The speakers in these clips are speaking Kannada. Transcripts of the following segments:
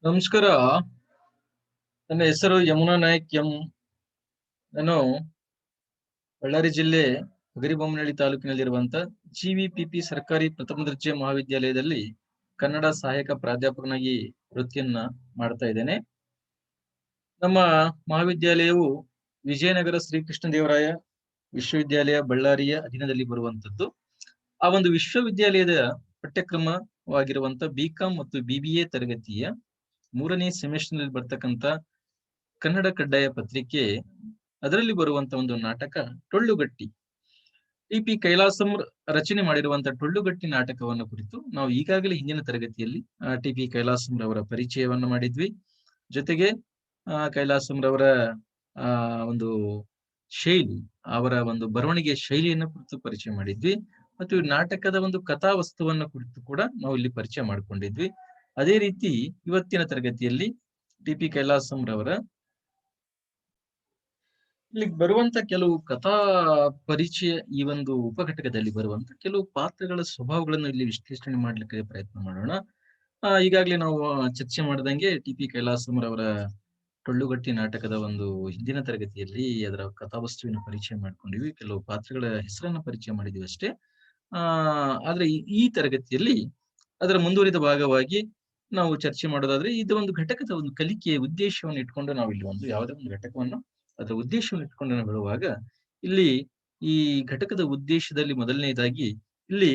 ನಮಸ್ಕಾರ. ನನ್ನ ಹೆಸರು ಯಮುನಾ ನಾಯಕ್ ಎಂ. ನಾನು ಬಳ್ಳಾರಿ ಜಿಲ್ಲೆ ಹಗರಿಬೊಮ್ಮನಹಳ್ಳಿ ತಾಲೂಕಿನಲ್ಲಿರುವಂತ ಜಿವಿಪಿಪಿ ಸರ್ಕಾರಿ ಪ್ರಥಮ ದರ್ಜೆ ಮಹಾವಿದ್ಯಾಲಯದಲ್ಲಿ ಕನ್ನಡ ಸಹಾಯಕ ಪ್ರಾಧ್ಯಾಪಕನಾಗಿ ವೃತ್ತಿಯನ್ನ ಮಾಡ್ತಾ ಇದ್ದೇನೆ. ನಮ್ಮ ಮಹಾವಿದ್ಯಾಲಯವು ವಿಜಯನಗರ ಶ್ರೀಕೃಷ್ಣ ದೇವರಾಯ ವಿಶ್ವವಿದ್ಯಾಲಯ ಬಳ್ಳಾರಿಯ ಅಧೀನದಲ್ಲಿ ಬರುವಂತದ್ದು. ಆ ಒಂದು ವಿಶ್ವವಿದ್ಯಾಲಯದ ಪಠ್ಯಕ್ರಮವಾಗಿರುವಂತ ಬಿಕಾಂ ಮತ್ತು ಬಿಬಿಎ ತರಗತಿಯ 3ನೇ ಸೆಮಿಸ್ಟರ್ ನಲ್ಲಿ ಬರ್ತಕ್ಕಂತ ಕನ್ನಡ ಕಡ್ಡಾಯ ಪತ್ರಿಕೆ, ಅದರಲ್ಲಿ ಬರುವಂತ ಒಂದು ನಾಟಕ ಟೊಳ್ಳುಗಟ್ಟಿ. ಟಿ.ಪಿ. ಕೈಲಾಸಂ ರಚನೆ ಮಾಡಿರುವಂತಹ ಟೊಳ್ಳುಗಟ್ಟಿ ನಾಟಕವನ್ನು ಕುರಿತು ನಾವು ಈಗಾಗಲೇ ಹಿಂದಿನ ತರಗತಿಯಲ್ಲಿ ಟಿ.ಪಿ. ಕೈಲಾಸಂ ರವರ ಪರಿಚಯವನ್ನು ಮಾಡಿದ್ವಿ. ಜೊತೆಗೆ ಕೈಲಾಸಂ ರವರ ಒಂದು ಶೈಲಿ, ಅವರ ಒಂದು ಬರವಣಿಗೆ ಶೈಲಿಯನ್ನು ಕುರಿತು ಪರಿಚಯ ಮಾಡಿದ್ವಿ. ಮತ್ತು ನಾಟಕದ ಒಂದು ಕಥಾವಸ್ತುವನ್ನು ಕುರಿತು ಕೂಡ ನಾವು ಇಲ್ಲಿ ಪರಿಚಯ ಮಾಡಿಕೊಂಡಿದ್ವಿ. ಅದೇ ರೀತಿ ಇವತ್ತಿನ ತರಗತಿಯಲ್ಲಿ ಟಿ.ಪಿ. ಕೈಲಾಸಂ ರವರ ಇಲ್ಲಿ ಬರುವಂತ ಕೆಲವು ಕಥಾ ಪರಿಚಯ, ಈ ಒಂದು ಉಪಘಟಕದಲ್ಲಿ ಬರುವಂತ ಕೆಲವು ಪಾತ್ರಗಳ ಸ್ವಭಾವಗಳನ್ನು ಇಲ್ಲಿ ವಿಶ್ಲೇಷಣೆ ಮಾಡ್ಲಿಕ್ಕೆ ಪ್ರಯತ್ನ ಮಾಡೋಣ. ಈಗಾಗಲೇ ನಾವು ಚರ್ಚೆ ಮಾಡಿದಂಗೆ ಟಿ.ಪಿ. ಕೈಲಾಸಂ ರವರ ಟೊಳ್ಳುಗಟ್ಟಿ ನಾಟಕದ ಒಂದು ಹಿಂದಿನ ತರಗತಿಯಲ್ಲಿ ಅದರ ಕಥಾವಸ್ತುವಿನ ಪರಿಚಯ ಮಾಡ್ಕೊಂಡಿವಿ, ಕೆಲವು ಪಾತ್ರಗಳ ಹೆಸರನ್ನ ಪರಿಚಯ ಮಾಡಿದೀವಿ ಅಷ್ಟೇ. ಆದ್ರೆ ಈ ತರಗತಿಯಲ್ಲಿ ಅದರ ಮುಂದುವರಿದ ಭಾಗವಾಗಿ ನಾವು ಚರ್ಚೆ ಮಾಡೋದಾದ್ರೆ, ಇದು ಒಂದು ಘಟಕದ ಒಂದು ಕಲಿಕೆಯ ಉದ್ದೇಶವನ್ನು ಇಟ್ಕೊಂಡು ನಾವು ಇಲ್ಲಿ ಒಂದು ಯಾವುದೇ ಒಂದು ಘಟಕವನ್ನು ಅದರ ಉದ್ದೇಶವನ್ನು ಇಟ್ಕೊಂಡು ನಾವು ಹೇಳುವಾಗ, ಇಲ್ಲಿ ಈ ಘಟಕದ ಉದ್ದೇಶದಲ್ಲಿ ಮೊದಲನೇದಾಗಿ ಇಲ್ಲಿ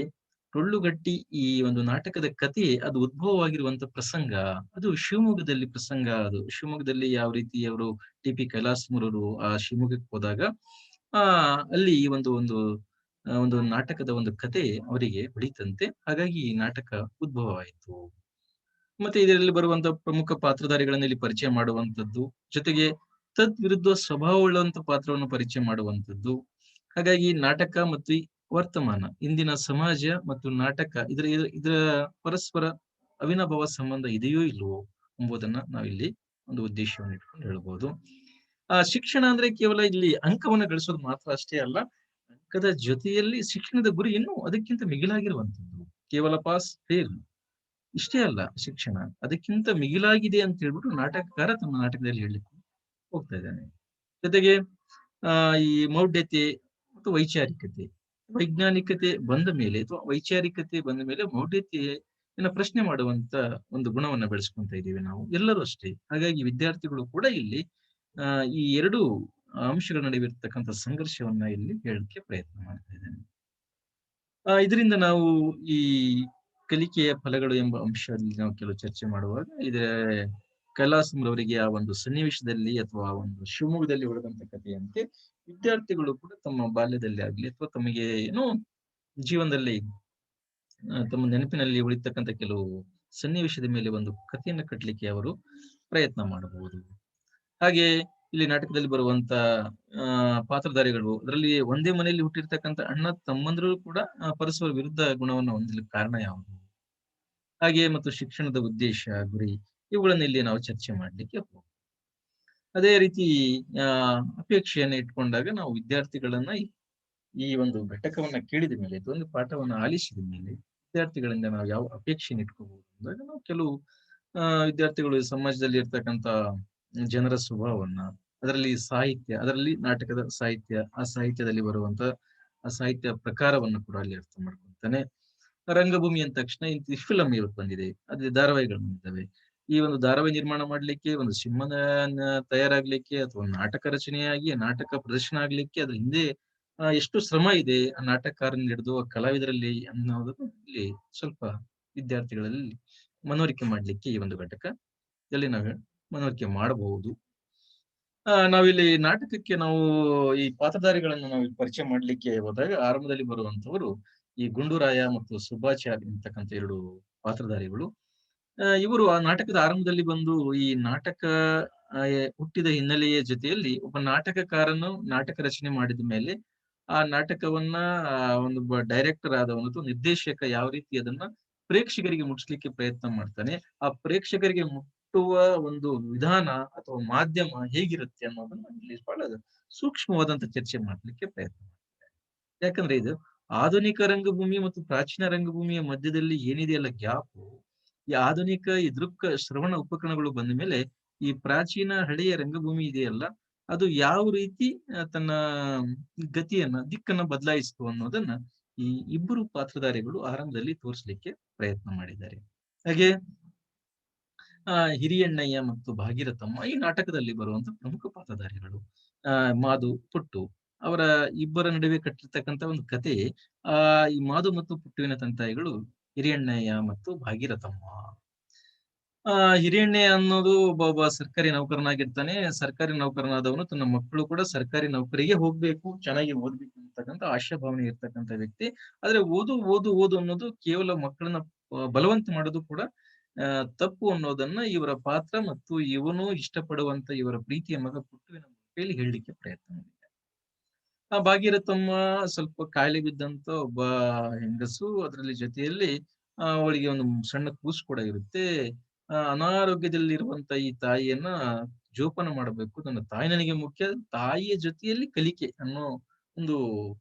ಟೊಳ್ಳುಗಟ್ಟಿ ಈ ಒಂದು ನಾಟಕದ ಕಥೆ ಅದು ಉದ್ಭವವಾಗಿರುವಂತ ಪ್ರಸಂಗ, ಅದು ಶಿವಮೊಗ್ಗದಲ್ಲಿ ಪ್ರಸಂಗ. ಅದು ಶಿವಮೊಗ್ಗದಲ್ಲಿ ಯಾವ ರೀತಿ ಅವರು ಟಿ.ಪಿ. ಕೈಲಾಸಮರವರು ಆ ಶಿವಮೊಗ್ಗಕ್ಕೆ ಹೋದಾಗ ಅಲ್ಲಿ ಈ ಒಂದು ಒಂದು ಒಂದು ನಾಟಕದ ಒಂದು ಕತೆ ಅವರಿಗೆ ಹೊಳಿತಂತೆ. ಹಾಗಾಗಿ ಈ ನಾಟಕ ಉದ್ಭವವಾಯಿತು. ಮತ್ತೆ ಇದರಲ್ಲಿ ಬರುವಂತ ಪ್ರಮುಖ ಪಾತ್ರಧಾರಿಗಳನ್ನ ಇಲ್ಲಿ ಪರಿಚಯ ಮಾಡುವಂತದ್ದು, ಜೊತೆಗೆ ತದ್ ವಿರುದ್ಧ ಸ್ವಭಾವವುಳ್ಳಂತ ಪಾತ್ರವನ್ನು ಪರಿಚಯ ಮಾಡುವಂತದ್ದು. ಹಾಗಾಗಿ ನಾಟಕ ಮತ್ತು ವರ್ತಮಾನ, ಇಂದಿನ ಸಮಾಜ ಮತ್ತು ನಾಟಕ ಇದರ ಪರಸ್ಪರ ಅವಿನಾಭಾವ ಸಂಬಂಧ ಇದೆಯೋ ಇಲ್ವೋ ಎಂಬುದನ್ನ ನಾವಿಲ್ಲಿ ಒಂದು ಉದ್ದೇಶವನ್ನು ಇಟ್ಕೊಂಡು ಹೇಳ್ಬೋದು. ಶಿಕ್ಷಣ ಅಂದ್ರೆ ಕೇವಲ ಇಲ್ಲಿ ಅಂಕವನ್ನು ಗಳಿಸೋದು ಮಾತ್ರ ಅಷ್ಟೇ ಅಲ್ಲ, ಅಂಕದ ಜೊತೆಯಲ್ಲಿ ಶಿಕ್ಷಣದ ಗುರಿ ಇನ್ನೂ ಅದಕ್ಕಿಂತ ಮಿಗಿಲಾಗಿರುವಂತದ್ದು. ಕೇವಲ ಪಾಸ್ ಫೇಲ್ ಇಷ್ಟೇ ಅಲ್ಲ, ಶಿಕ್ಷಣ ಅದಕ್ಕಿಂತ ಮಿಗಿಲಾಗಿದೆ ಅಂತ ಹೇಳ್ಬಿಟ್ಟು ನಾಟಕಕಾರ ತಮ್ಮ ನಾಟಕದಲ್ಲಿ ಹೇಳಲಿಕ್ಕೆ ಹೋಗ್ತಾ ಇದ್ದಾನೆ. ಜೊತೆಗೆ ಈ ಮೌಢ್ಯತೆ ಮತ್ತು ವೈಚಾರಿಕತೆ, ವೈಜ್ಞಾನಿಕತೆ ಬಂದ ಮೇಲೆ ಅಥವಾ ವೈಚಾರಿಕತೆ ಬಂದ ಮೇಲೆ ಮೌಢ್ಯತೆಯನ್ನ ಪ್ರಶ್ನೆ ಮಾಡುವಂತ ಒಂದು ಗುಣವನ್ನ ಬೆಳೆಸ್ಕೊಂತ ಇದ್ದೀವಿ ನಾವು ಎಲ್ಲರೂ ಅಷ್ಟೇ. ಹಾಗಾಗಿ ವಿದ್ಯಾರ್ಥಿಗಳು ಕೂಡ ಇಲ್ಲಿ ಈ ಎರಡು ಅಂಶಗಳ ನಡುವೆ ಇರ್ತಕ್ಕಂಥ ಸಂಘರ್ಷವನ್ನ ಇಲ್ಲಿ ಹೇಳಲಿಕ್ಕೆ ಪ್ರಯತ್ನ ಮಾಡ್ತಾ ಇದ್ದೇನೆ. ಇದರಿಂದ ನಾವು ಈ ಕಲಿಕೆಯ ಫಲಗಳು ಎಂಬ ಅಂಶದಲ್ಲಿ ನಾವು ಕೆಲವು ಚರ್ಚೆ ಮಾಡುವಾಗ, ಇದೇ ಕೈಲಾಸಂರವರಿಗೆ ಆ ಒಂದು ಸನ್ನಿವೇಶದಲ್ಲಿ ಅಥವಾ ಒಂದು ಶಿವಮೊಗ್ಗದಲ್ಲಿ ಉಳಿದಂತ ಕಥೆಯಂತೆ ವಿದ್ಯಾರ್ಥಿಗಳು ಕೂಡ ತಮ್ಮ ಬಾಲ್ಯದಲ್ಲಿ ಆಗ್ಲಿ ಅಥವಾ ತಮಗೆ ಏನೋ ಜೀವನದಲ್ಲಿ ತಮ್ಮ ನೆನಪಿನಲ್ಲಿ ಉಳಿತಕ್ಕಂಥ ಕೆಲವು ಸನ್ನಿವೇಶದ ಮೇಲೆ ಒಂದು ಕಥೆಯನ್ನು ಕಟ್ಟಲಿಕ್ಕೆ ಅವರು ಪ್ರಯತ್ನ ಮಾಡಬಹುದು. ಹಾಗೆ ಇಲ್ಲಿ ನಾಟಕದಲ್ಲಿ ಬರುವಂತ ಪಾತ್ರಧಾರಿಗಳು, ಅದರಲ್ಲಿ ಒಂದೇ ಮನೆಯಲ್ಲಿ ಹುಟ್ಟಿರ್ತಕ್ಕಂಥ ಅಣ್ಣ ತಮ್ಮಂದ್ರು ಕೂಡ ಪರಸ್ಪರ ವಿರುದ್ಧ ಗುಣವನ್ನು ಹೊಂದಲಿಕ್ಕೆ ಕಾರಣ ಯಾವುದು, ಹಾಗೆ ಮತ್ತು ಶಿಕ್ಷಣದ ಉದ್ದೇಶ, ಗುರಿ, ಇವುಗಳನ್ನ ಇಲ್ಲಿ ನಾವು ಚರ್ಚೆ ಮಾಡ್ಲಿಕ್ಕೆ ಹೋಗ್ತೀವಿ. ಅದೇ ರೀತಿ ಅಪೇಕ್ಷೆಯನ್ನು ಇಟ್ಕೊಂಡಾಗ ನಾವು ವಿದ್ಯಾರ್ಥಿಗಳನ್ನ ಈ ಒಂದು ಘಟಕವನ್ನ ಕೇಳಿದ ಮೇಲೆ, ಒಂದು ಪಾಠವನ್ನ ಆಲಿಸಿದ ಮೇಲೆ ವಿದ್ಯಾರ್ಥಿಗಳಿಂದ ನಾವು ಯಾವ ಅಪೇಕ್ಷೆಯನ್ನು ಇಟ್ಕೋಬಹುದು ಅಂದಾಗ, ನಾವು ಕೆಲವು ವಿದ್ಯಾರ್ಥಿಗಳು ಸಮಾಜದಲ್ಲಿ ಇರ್ತಕ್ಕಂಥ ಜನರ ಸ್ವಭಾವವನ್ನ, ಅದರಲ್ಲಿ ಸಾಹಿತ್ಯ, ಅದರಲ್ಲಿ ನಾಟಕದ ಸಾಹಿತ್ಯ, ಆ ಸಾಹಿತ್ಯದಲ್ಲಿ ಬರುವಂತ ಆ ಸಾಹಿತ್ಯ ಪ್ರಕಾರವನ್ನು ಕೂಡ ಅಲ್ಲಿ ಅರ್ಥ ಮಾಡ್ಕೊಳ್ತಾನೆ. ರಂಗಭೂಮಿ ಅಂದ ತಕ್ಷಣ ಫಿಲಂ ಇವತ್ತು ಬಂದಿದೆ, ಅದೇ ಧಾರಾವಾಹಿಗಳು ಬಂದಿದ್ದಾವೆ. ಈ ಒಂದು ಧಾರಾವಾಹಿ ನಿರ್ಮಾಣ ಮಾಡ್ಲಿಕ್ಕೆ, ಒಂದು ಸಿನಿಮಾ ತಯಾರಾಗ್ಲಿಕ್ಕೆ ಅಥವಾ ನಾಟಕ ರಚನೆಯಾಗಿ ನಾಟಕ ಪ್ರದರ್ಶನ ಆಗ್ಲಿಕ್ಕೆ ಅದ್ರ ಹಿಂದೆ ಎಷ್ಟು ಶ್ರಮ ಇದೆ ಆ ನಾಟಕಕಾರನ ಹಿಡಿದು ಆ ಕಲಾವಿದರಲ್ಲಿ ಅನ್ನೋದನ್ನು ಇಲ್ಲಿ ಸ್ವಲ್ಪ ವಿದ್ಯಾರ್ಥಿಗಳಲ್ಲಿ ಮನವರಿಕೆ ಮಾಡ್ಲಿಕ್ಕೆ ಈ ಒಂದು ಘಟಕದಲ್ಲಿ ನಾವು ಮನವರಿಕೆ ಮಾಡಬಹುದು. ನಾವಿಲ್ಲಿ ನಾಟಕಕ್ಕೆ ನಾವು ಈ ಪಾತ್ರಧಾರಿಗಳನ್ನು ನಾವು ಪರಿಚಯ ಮಾಡ್ಲಿಕ್ಕೆ ಹೋದಾಗ, ಆರಂಭದಲ್ಲಿ ಬರುವಂತವರು ಈ ಗುಂಡೂರಾಯ ಮತ್ತು ಸುಬ್ಬಾಚಾರ್ ಅಂತಕ್ಕಂಥ ಎರಡು ಪಾತ್ರಧಾರಿಗಳು. ಇವರು ಆ ನಾಟಕದ ಆರಂಭದಲ್ಲಿ ಬಂದು ಈ ನಾಟಕ ಹುಟ್ಟಿದ ಹಿನ್ನೆಲೆಯ ಜೊತೆಯಲ್ಲಿ ಒಬ್ಬ ನಾಟಕಕಾರನು ನಾಟಕ ರಚನೆ ಮಾಡಿದ ಮೇಲೆ ಆ ನಾಟಕವನ್ನ ಒಂದು ಡೈರೆಕ್ಟರ್ ಆದವನು, ನಿರ್ದೇಶಕ ಯಾವ ರೀತಿ ಅದನ್ನ ಪ್ರೇಕ್ಷಕರಿಗೆ ಮುಟ್ಟಿಸ್ಲಿಕ್ಕೆ ಪ್ರಯತ್ನ ಮಾಡ್ತಾನೆ, ಆ ಪ್ರೇಕ್ಷಕರಿಗೆ ಮುಟ್ಟುವ ಒಂದು ವಿಧಾನ ಅಥವಾ ಮಾಧ್ಯಮ ಹೇಗಿರುತ್ತೆ ಅನ್ನೋದನ್ನ ಇಲ್ಲಿ ಬಹಳ ಸೂಕ್ಷ್ಮವಾದಂತ ಚರ್ಚೆ ಮಾಡ್ಲಿಕ್ಕೆ ಪ್ರಯತ್ನ ಮಾಡ್ತಾರೆ. ಯಾಕಂದ್ರೆ ಇದು ಆಧುನಿಕ ರಂಗಭೂಮಿ ಮತ್ತು ಪ್ರಾಚೀನ ರಂಗಭೂಮಿಯ ಮಧ್ಯದಲ್ಲಿ ಏನಿದೆಯಲ್ಲ ಗ್ಯಾಪ್, ಈ ಆಧುನಿಕ ಈ ದೃಕ್ ಶ್ರವಣ ಉಪಕರಣಗಳು ಬಂದ ಮೇಲೆ ಈ ಪ್ರಾಚೀನ ಹಳೆಯ ರಂಗಭೂಮಿ ಇದೆಯಲ್ಲ, ಅದು ಯಾವ ರೀತಿ ತನ್ನ ಗತಿಯನ್ನ ದಿಕ್ಕನ್ನ ಬದಲಾಯಿಸಿತು ಅನ್ನೋದನ್ನ ಈ ಇಬ್ಬರು ಪಾತ್ರಧಾರಿಗಳು ಆರಂಭದಲ್ಲಿ ತೋರಿಸ್ಲಿಕ್ಕೆ ಪ್ರಯತ್ನ ಮಾಡಿದ್ದಾರೆ. ಹಾಗೆ ಹಿರಿಯಣ್ಣಯ್ಯ ಮತ್ತು ಭಾಗೀರಥಮ್ಮ ಈ ನಾಟಕದಲ್ಲಿ ಬರುವಂತ ಪ್ರಮುಖ ಪಾತ್ರಧಾರಿಗಳು. ಮಾದು, ಪುಟ್ಟು ಅವರ ಇಬ್ಬರ ನಡುವೆ ಕಟ್ಟಿರ್ತಕ್ಕಂಥ ಒಂದು ಕತೆ. ಆ ಈ ಮಾದು ಮತ್ತು ಪುಟ್ಟುವಿನ ತಂತಾಯಿಗಳು ಹಿರಿಯಣ್ಣಯ್ಯ ಮತ್ತು ಭಾಗೀರಥಮ್ಮ. ಹಿರಿಯಣ್ಣಯ್ಯ ಅನ್ನೋದು ಒಬ್ಬ ಸರ್ಕಾರಿ ನೌಕರನಾಗಿರ್ತಾನೆ. ಸರ್ಕಾರಿ ನೌಕರನಾದವನು ತನ್ನ ಮಕ್ಕಳು ಕೂಡ ಸರ್ಕಾರಿ ನೌಕರಿಗೆ ಹೋಗ್ಬೇಕು, ಚೆನ್ನಾಗಿ ಓದ್ಬೇಕು ಅಂತಕ್ಕಂಥ ಆಶಾಭಾವನೆ ಇರ್ತಕ್ಕಂಥ ವ್ಯಕ್ತಿ. ಆದ್ರೆ ಓದು ಓದು ಓದು ಅನ್ನೋದು ಕೇವಲ ಮಕ್ಕಳನ್ನ ಬಲವಂತ ಮಾಡೋದು ಕೂಡ ತಪ್ಪು ಅನ್ನೋದನ್ನ ಇವರ ಪಾತ್ರ ಮತ್ತು ಇವನು ಇಷ್ಟಪಡುವಂತ ಇವರ ಪ್ರೀತಿಯ ಮಗ ಪುಟ್ಟುವಿನ ಕೈಲಿ ಹೇಳಲಿಕ್ಕೆ ಪ್ರಯತ್ನ ಮಾಡಿದ್ದಾರೆ. ಭಾಗೀರಥಮ್ಮ ಸ್ವಲ್ಪ ಕಾಯಿಲೆ ಬಿದ್ದಂತ ಒಬ್ಬ ಹೆಂಗಸು. ಅದರಲ್ಲಿ ಜೊತೆಯಲ್ಲಿ ಅವಳಿಗೆ ಒಂದು ಸಣ್ಣ ಕೂಸು ಕೂಡ ಇರುತ್ತೆ. ಅನಾರೋಗ್ಯದಲ್ಲಿರುವಂತ ಈ ತಾಯಿಯನ್ನ ಜೋಪಾನ ಮಾಡಬೇಕು, ನನ್ನ ತಾಯಿ ನನಗೆ ಮುಖ್ಯ, ತಾಯಿಯ ಜೊತೆಯಲ್ಲಿ ಕಲಿಕೆ ಅನ್ನೋ ಒಂದು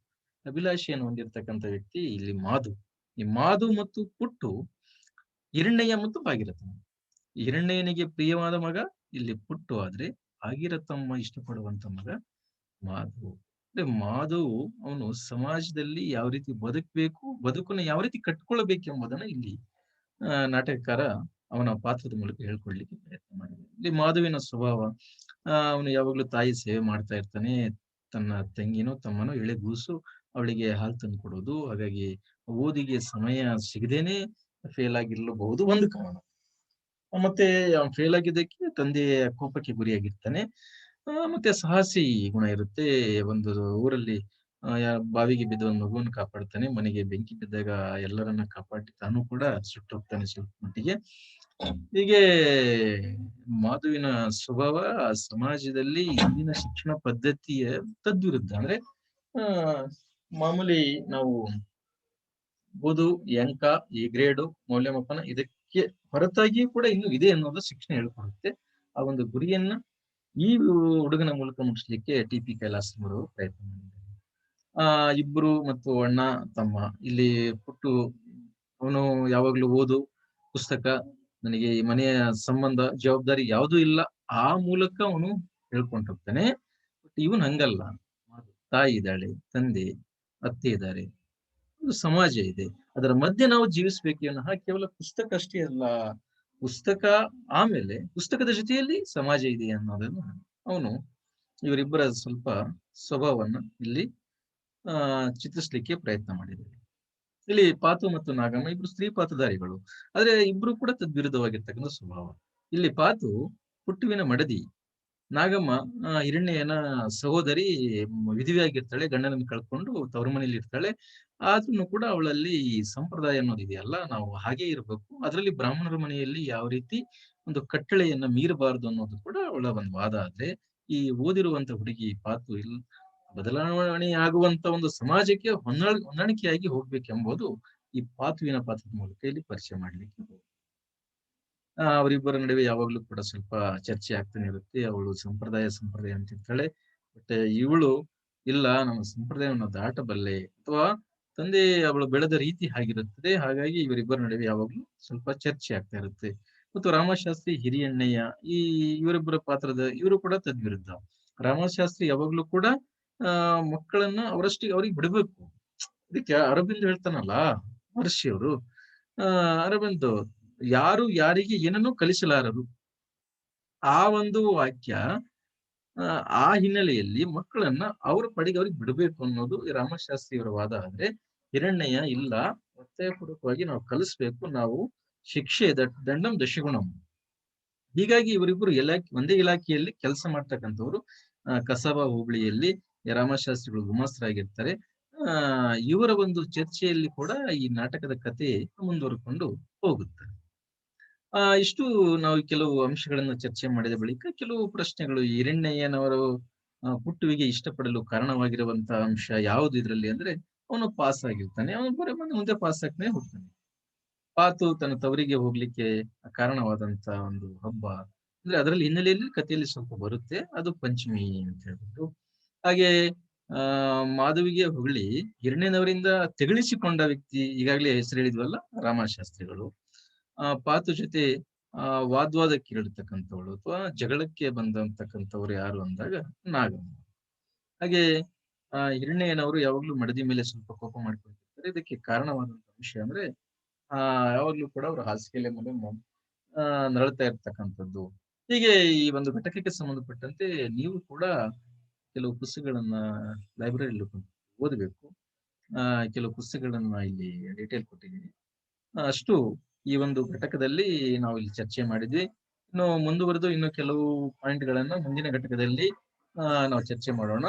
ಅಭಿಲಾಷೆಯನ್ನು ಹೊಂದಿರತಕ್ಕಂಥ ವ್ಯಕ್ತಿ ಇಲ್ಲಿ ಮಾದು. ಈ ಮಾದು ಮತ್ತು ಪುಟ್ಟು ಹಿರಣ್ಣಯ್ಯ ಮತ್ತು ಭಾಗೀರಥಮ್ಮ. ಹಿರಣ್ಣಯ್ಯನಿಗೆ ಪ್ರಿಯವಾದ ಮಗ ಇಲ್ಲಿ ಪುಟ್ಟು, ಆದ್ರೆ ಭಾಗೀರಥಮ್ಮ ಇಷ್ಟಪಡುವಂತ ಮಗ ಮಾಧು. ಅಂದ್ರೆ ಮಾಧು ಅವನು ಸಮಾಜದಲ್ಲಿ ಯಾವ ರೀತಿ ಬದುಕಬೇಕು, ಬದುಕನ್ನು ಯಾವ ರೀತಿ ಕಟ್ಕೊಳ್ಬೇಕೆಂಬುದನ್ನ ಇಲ್ಲಿ ನಾಟಕಕಾರ ಅವನ ಪಾತ್ರದ ಮೂಲಕ ಹೇಳ್ಕೊಡ್ಲಿಕ್ಕೆ ಪ್ರಯತ್ನ ಮಾಡಿದೆ. ಇಲ್ಲಿ ಮಾಧುವಿನ ಸ್ವಭಾವ, ಅವನು ಯಾವಾಗ್ಲೂ ತಾಯಿ ಸೇವೆ ಮಾಡ್ತಾ ಇರ್ತಾನೆ. ತನ್ನ ತಂಗಿನೋ ತಮ್ಮನೋ ಎಳೆ ಗೂಸು, ಅವಳಿಗೆ ಹಾಲು ತಂದು ಕೊಡೋದು. ಹಾಗಾಗಿ ಓದಿಗೆ ಸಮಯ ಸಿಗದೇನೆ ಫೇಲ್ ಆಗಿರ್ಲಬಹುದು ಒಂದು ಕಾರಣ. ಮತ್ತೆ ಫೇಲ್ ಆಗಿದ್ದಕ್ಕೆ ತಂದೆಯ ಕೋಪಕ್ಕೆ ಗುರಿಯಾಗಿರ್ತಾನೆ. ಮತ್ತೆ ಸಾಹಸಿ ಗುಣ ಇರುತ್ತೆ. ಒಂದು ಊರಲ್ಲಿ ಬಾವಿಗೆ ಬಿದ್ದ ಒಂದು ಮಗುವನ್ನು ಕಾಪಾಡ್ತಾನೆ. ಮನೆಗೆ ಬೆಂಕಿ ಬಿದ್ದಾಗ ಎಲ್ಲರನ್ನ ಕಾಪಾಡಿ ತಾನು ಕೂಡ ಸುಟ್ಟೋಗ್ತಾನೆ ಸ್ವಲ್ಪ ಮಟ್ಟಿಗೆ. ಹೀಗೆ ಮಾಧುವಿನ ಸ್ವಭಾವ ಸಮಾಜದಲ್ಲಿ ಇಂದಿನ ಶಿಕ್ಷಣ ಪದ್ಧತಿಯ ತದ್ವಿರುದ್ಧ. ಅಂದ್ರೆ ಮಾಮೂಲಿ ನಾವು ಓದು, ಅಂಕ, ಈ ಗ್ರೇಡು, ಮೌಲ್ಯಮಾಪನ ಇದಕ್ಕೆ ಹೊರತಾಗಿಯೂ ಕೂಡ ಇನ್ನು ಇದೆ ಅನ್ನೋದು ಶಿಕ್ಷಣ ಹೇಳ್ಕೊಡುತ್ತೆ. ಆ ಒಂದು ಗುರಿಯನ್ನ ಈ ಹುಡುಗನ ಮೂಲಕ ಮುಟ್ಟಿಸ್ಲಿಕ್ಕೆ ಟಿ.ಪಿ. ಕೈಲಾಸರು ಪ್ರಯತ್ನ ಮಾಡಿದ್ದಾರೆ. ಇಬ್ರು ಮತ್ತು ಅಣ್ಣ ತಮ್ಮ. ಇಲ್ಲಿ ಪುಟ್ಟು ಅವನು ಯಾವಾಗ್ಲೂ ಓದು, ಪುಸ್ತಕ, ನನಗೆ ಈ ಮನೆಯ ಸಂಬಂಧ ಜವಾಬ್ದಾರಿ ಯಾವುದೂ ಇಲ್ಲ, ಆ ಮೂಲಕ ಅವನು ಹೇಳ್ಕೊಂಡು ಹೋಗ್ತಾನೆ. ಬಟ್ ಇವನ್ ಹಂಗಲ್ಲ. ತಾಯಿ ಇದ್ದಾಳೆ, ತಂದೆ, ಅತ್ತೆ ಇದ್ದಾರೆ, ಒಂದು ಸಮಾಜ ಇದೆ, ಅದರ ಮಧ್ಯೆ ನಾವು ಜೀವಿಸ್ಬೇಕು ಅನ್ನೋ ಕೇವಲ ಪುಸ್ತಕ ಅಷ್ಟೇ ಅಲ್ಲ, ಪುಸ್ತಕ ಆಮೇಲೆ ಪುಸ್ತಕದ ಜೊತೆಯಲ್ಲಿ ಸಮಾಜ ಇದೆ ಅನ್ನೋದನ್ನ ಅವನು ಇವರಿಬ್ಬರ ಸ್ವಲ್ಪ ಸ್ವಭಾವವನ್ನ ಇಲ್ಲಿ ಚಿತ್ರಿಸ್ಲಿಕ್ಕೆ ಪ್ರಯತ್ನ ಮಾಡಿದ್ದಾರೆ. ಇಲ್ಲಿ ಪಾತು ಮತ್ತು ನಾಗಮ್ಮ ಇಬ್ರು ಸ್ತ್ರೀ ಪಾತ್ರಧಾರಿಗಳು, ಆದ್ರೆ ಇಬ್ರು ಕೂಡ ತದ್ವಿರುದ್ಧವಾಗಿರ್ತಕ್ಕಂಥ ಸ್ವಭಾವ. ಇಲ್ಲಿ ಪಾತು ಪುಟ್ಟುವಿನ ಮಡದಿ, ನಾಗಮ್ಮ ಹಿರಣ್ಯನ ಸಹೋದರಿ, ವಿಧಿಯಾಗಿರ್ತಾಳೆ, ಗಂಡನನ್ನು ಕಳ್ಕೊಂಡು ತವರು ಮನೇಲಿ ಇರ್ತಾಳೆ. ಆದ್ರೂ ಕೂಡ ಅವಳಲ್ಲಿ ಸಂಪ್ರದಾಯ ಅನ್ನೋದು ಇದೆಯಲ್ಲ, ನಾವು ಹಾಗೆ ಇರ್ಬೇಕು, ಅದರಲ್ಲಿ ಬ್ರಾಹ್ಮಣರ ಮನೆಯಲ್ಲಿ ಯಾವ ರೀತಿ ಒಂದು ಕಟ್ಟಳೆಯನ್ನ ಮೀರಬಾರದು ಅನ್ನೋದು ಕೂಡ ಅವಳ ಒಂದು ವಾದ. ಆದ್ರೆ ಈ ಓದಿರುವಂತ ಹುಡುಗಿ ಪಾತು ಬದಲಾವಣೆ ಆಗುವಂತ ಒಂದು ಸಮಾಜಕ್ಕೆ ಹೊಂದಾಣಿಕೆಯಾಗಿ ಹೋಗ್ಬೇಕೆಂಬುದು ಈ ಪಾತುವಿನ ಪಾತ್ರದ ಮೂಲಕ ಇಲ್ಲಿ ಪರಿಚಯ ಮಾಡ್ಲಿಕ್ಕೆ. ಅವರಿಬ್ಬರ ನಡುವೆ ಯಾವಾಗ್ಲೂ ಕೂಡ ಸ್ವಲ್ಪ ಚರ್ಚೆ ಆಗ್ತಾನೆ ಇರುತ್ತೆ. ಅವಳು ಸಂಪ್ರದಾಯ ಅಂತಿರ್ತಾಳೆ, ಬಟ್ ಇವಳು ಇಲ್ಲ, ನಮ್ಮ ಸಂಪ್ರದಾಯವನ್ನು ದಾಟಬಲ್ಲೆ, ಅಥವಾ ತಂದೆ ಅವಳು ಬೆಳೆದ ರೀತಿ ಹಾಗಿರುತ್ತದೆ. ಹಾಗಾಗಿ ಇವರಿಬ್ಬರ ನಡುವೆ ಯಾವಾಗ್ಲೂ ಸ್ವಲ್ಪ ಚರ್ಚೆ ಆಗ್ತಾ ಇರುತ್ತೆ. ಮತ್ತು ರಾಮಶಾಸ್ತ್ರಿ, ಹಿರಿಯಣ್ಣಯ್ಯ, ಇವರಿಬ್ಬರ ಪಾತ್ರದ ಇವರು ಕೂಡ ತದ್ವಿರುದ್ಧ. ರಾಮಶಾಸ್ತ್ರಿ ಯಾವಾಗ್ಲೂ ಕೂಡ ಮಕ್ಕಳನ್ನ ಅವರಷ್ಟಿಗೆ ಅವ್ರಿಗೆ ಬಿಡ್ಬೇಕು. ಅದಕ್ಕೆ ಅರವಿಂದ್ ಹೇಳ್ತಾನಲ್ಲ, ಮಹರ್ಷಿಯವರು, ಅರವಿಂದ್ ಯಾರು ಯಾರಿಗೆ ಏನನ್ನೂ ಕಲಿಸಲಾರರು, ಆ ಒಂದು ವಾಕ್ಯ, ಆ ಹಿನ್ನೆಲೆಯಲ್ಲಿ ಮಕ್ಕಳನ್ನ ಅವ್ರ ಪಡೆಗೆ ಅವ್ರಿಗೆ ಬಿಡಬೇಕು ಅನ್ನೋದು ರಾಮಶಾಸ್ತ್ರಿಯವರ ವಾದ. ಆದ್ರೆ ಹಿರಣ್ಣಯ್ಯ ಇಲ್ಲ, ಒತ್ತಾಯಪೂರ್ವಕವಾಗಿ ನಾವು ಕಲಿಸ್ಬೇಕು, ನಾವು ಶಿಕ್ಷೆ ದಂಡಂ ದಶಗುಣಂ. ಹೀಗಾಗಿ ಇವರಿಬ್ಬರು ಒಂದೇ ಇಲಾಖೆಯಲ್ಲಿ ಕೆಲಸ ಮಾಡ್ತಕ್ಕಂಥವ್ರು. ಕಸಬಾ ಹೋಬಳಿಯಲ್ಲಿ ರಾಮಶಾಸ್ತ್ರಿಗಳು ಗುಮಾಸ್ತರಾಗಿರ್ತಾರೆ. ಇವರ ಒಂದು ಚರ್ಚೆಯಲ್ಲಿ ಕೂಡ ಈ ನಾಟಕದ ಕತೆ ಮುಂದುವರೆಕೊಂಡು ಹೋಗುತ್ತೆ. ಇಷ್ಟು ನಾವು ಕೆಲವು ಅಂಶಗಳನ್ನು ಚರ್ಚೆ ಮಾಡಿದ ಬಳಿಕ ಕೆಲವು ಪ್ರಶ್ನೆಗಳು. ಹಿರಣ್ಣಯ್ಯನವರು ಪುಟ್ಟುವಿಗೆ ಇಷ್ಟಪಡಲು ಕಾರಣವಾಗಿರುವಂತಹ ಅಂಶ ಯಾವುದು ಇದರಲ್ಲಿ ಅಂದ್ರೆ, ಅವನು ಪಾಸ್ ಆಗಿರ್ತಾನೆ, ಅವನು ಬರೀ ಮುಂದೆ ಪಾಸ್ ಆಗ್ತಾನೆ ಹೋಗ್ತಾನೆ. ಪಾತು ತನ್ನ ತವರಿಗೆ ಹೋಗ್ಲಿಕ್ಕೆ ಕಾರಣವಾದಂತ ಒಂದು ಹಬ್ಬ ಅಂದ್ರೆ ಅದರಲ್ಲಿ ಹಿನ್ನೆಲೆಯಲ್ಲಿ ಕಥೆಯಲ್ಲಿ ಸ್ವಲ್ಪ ಬರುತ್ತೆ, ಅದು ಪಂಚಮಿ ಅಂತ ಹೇಳ್ಬಿಟ್ಟು. ಹಾಗೆ ಮಾಧವಿಗೆ ಹೊಗಳಿ ಹಿರಣ್ಯನವರಿಂದ ತೆಗಳಿಸಿಕೊಂಡ ವ್ಯಕ್ತಿ ಈಗಾಗಲೇ ಹೆಸರು ಹೇಳಿದ್ವಲ್ಲ, ರಾಮಶಾಸ್ತ್ರಿಗಳು. ಪಾತ್ರ ಜೊತೆ ವಾಗ್ವಾದಕ್ಕೀಡತಕ್ಕಂಥವಳು ಅಥವಾ ಜಗಳಕ್ಕೆ ಬಂದಂತಕ್ಕಂಥವ್ರು ಯಾರು ಅಂದಾಗ ನಾಗಮ್ಮ. ಹಾಗೆ ಹಿರಣ್ಯಯ್ಯನವರು ಯಾವಾಗ್ಲೂ ಮಡದಿ ಮೇಲೆ ಸ್ವಲ್ಪ ಕೋಪ ಮಾಡ್ಕೊಳ್ತಿರ್ತಾರೆ. ಇದಕ್ಕೆ ಕಾರಣವಾದಂತ ವಿಷಯ ಅಂದ್ರೆ ಯಾವಾಗ್ಲೂ ಕೂಡ ಅವ್ರ ಹಾಸಿಗೆಲೆ ಮೇಲೆ ನರಳ್ತಾ ಇರ್ತಕ್ಕಂಥದ್ದು. ಹೀಗೆ ಈ ಒಂದು ಘಟಕಕ್ಕೆ ಸಂಬಂಧಪಟ್ಟಂತೆ ನೀವು ಕೂಡ ಕೆಲವು ಪುಸ್ತಕಗಳನ್ನ ಲೈಬ್ರರಿಯಲ್ಲಿ ಓದಬೇಕು. ಆ ಕೆಲವು ಪುಸ್ತಕಗಳನ್ನ ಇಲ್ಲಿ ಡೀಟೇಲ್ ಕೊಟ್ಟಿದ್ದೀನಿ. ಅಷ್ಟು ಈ ಒಂದು ಘಟಕದಲ್ಲಿ ನಾವು ಇಲ್ಲಿ ಚರ್ಚೆ ಮಾಡಿದ್ವಿ. ಇನ್ನು ಮುಂದುವರೆದು ಇನ್ನು ಕೆಲವು ಪಾಯಿಂಟ್‌ಗಳನ್ನ ಮುಂದಿನ ಘಟಕದಲ್ಲಿ ನಾವು ಚರ್ಚೆ ಮಾಡೋಣ.